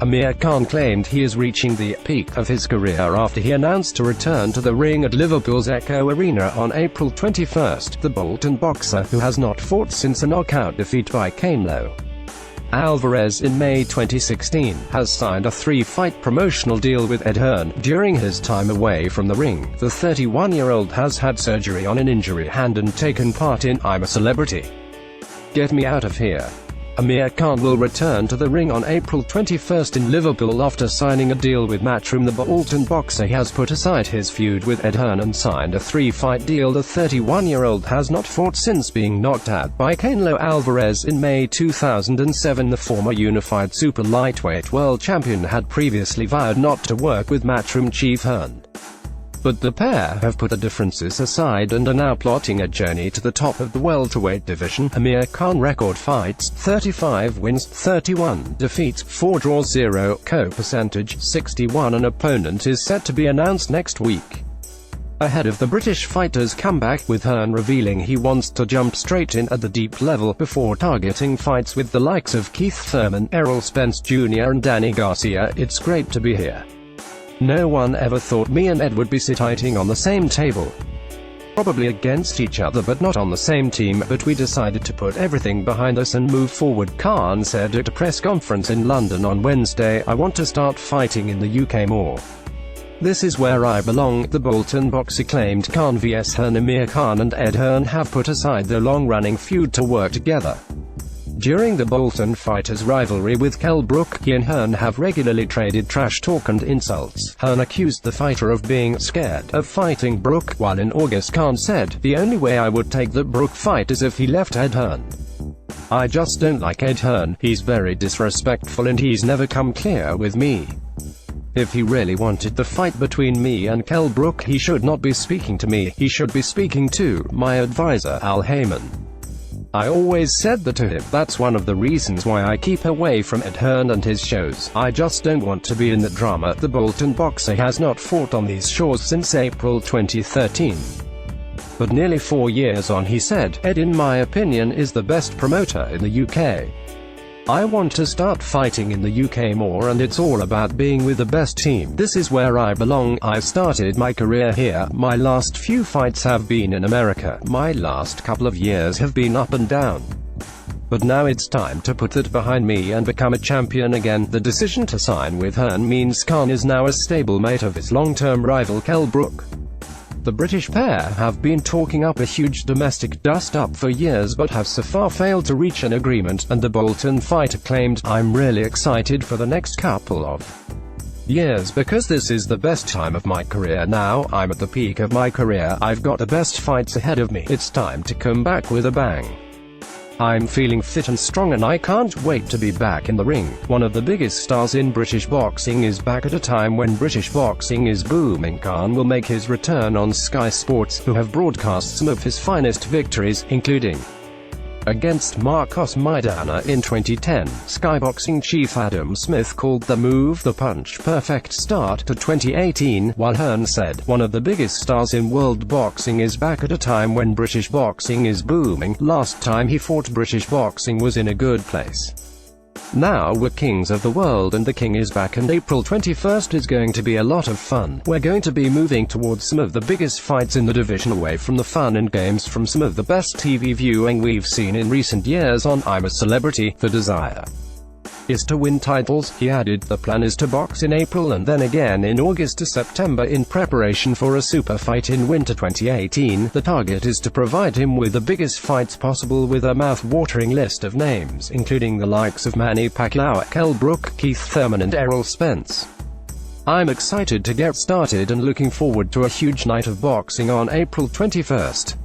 Amir Khan claimed he is reaching the peak of his career after he announced to return to the ring at Liverpool's Echo Arena on April 21. The Bolton boxer, who has not fought since a knockout defeat by Canelo Alvarez in May 2016, has signed a 3-fight promotional deal with Ed Hearn. During his time away from the ring, the 31-year-old has had surgery on an injury hand and taken part in I'm a Celebrity. Get Me Out of Here. Amir Khan will return to the ring on April 21 in Liverpool after signing a deal with Matchroom. The Bolton boxer has put aside his feud with Ed Hearn and signed a 3-fight deal. The 31-year-old has not fought since being knocked out by Canelo Alvarez in May 2007. The former unified super lightweight world champion had previously vowed not to work with Matchroom chief Hearn. But the pair have put the differences aside and are now plotting a journey to the top of the welterweight division. Amir Khan record fights: 35 wins, 31 defeats, 4 draws, 0 KO percentage, 61. An opponent is set to be announced next week, ahead of the British fighter's comeback, with Hearn revealing he wants to jump straight in at the deep level, before targeting fights with the likes of Keith Thurman, Errol Spence Jr. and Danny Garcia. It's great to be here. No one ever thought me and Ed would be sitting on the same table. Probably against each other but not on the same team, but we decided to put everything behind us and move forward, Khan said at a press conference in London on Wednesday. I want to start fighting in the UK more. This is where I belong, the Bolton boxer claimed. Khan vs Hearn. Amir Khan and Ed Hearn have put aside their long-running feud to work together. During the Bolton fighters' rivalry with Kell Brook, he and Hearn have regularly traded trash talk and insults. Hearn accused the fighter of being scared of fighting Brook, while in August Khan said, "The only way I would take the Brook fight is if he left Ed Hearn. I just don't like Ed Hearn, he's very disrespectful and he's never come clear with me. If he really wanted the fight between me and Kell Brook, he should not be speaking to me, he should be speaking to my advisor, Al Heyman. I always said that to him. That's one of the reasons why I keep away from Ed Hearn and his shows. I just don't want to be in that drama." The Bolton boxer has not fought on these shores since April 2013. But nearly 4 years on, he said, "Ed, in my opinion, is the best promoter in the UK. I want to start fighting in the UK more, and it's all about being with the best team. This is where I belong. I started my career here. My last few fights have been in America. My last couple of years have been up and down. But now it's time to put that behind me and become a champion again." The decision to sign with Hearn means Khan is now a stablemate of his long-term rival Kell Brook. The British pair have been talking up a huge domestic dust-up for years but have so far failed to reach an agreement, and the Bolton fighter claimed, "I'm really excited for the next couple of years because this is the best time of my career now. I'm at the peak of my career. I've got the best fights ahead of me. It's time to come back with a bang. I'm feeling fit and strong and I can't wait to be back in the ring." One of the biggest stars in British boxing is back at a time when British boxing is booming. Khan will make his return on Sky Sports, who have broadcast some of his finest victories, including against Marcos Maidana in 2010. Sky Boxing chief Adam Smith called the move the punch-perfect start to 2018, while Hearn said, "One of the biggest stars in world boxing is back at a time when British boxing is booming. Last time he fought, British boxing was in a good place. Now we're kings of the world and the king is back, and April 21 is going to be a lot of fun. We're going to be moving towards some of the biggest fights in the division, away from the fun and games from some of the best TV viewing we've seen in recent years on I'm a Celebrity. The desire is to win titles," he added. "The plan is to box in April and then again in August to September in preparation for a super fight in winter 2018. The target is to provide him with the biggest fights possible, with a mouth-watering list of names, including the likes of Manny Pacquiao, Kell Brook, Keith Thurman and Errol Spence. I'm excited to get started and looking forward to a huge night of boxing on April 21.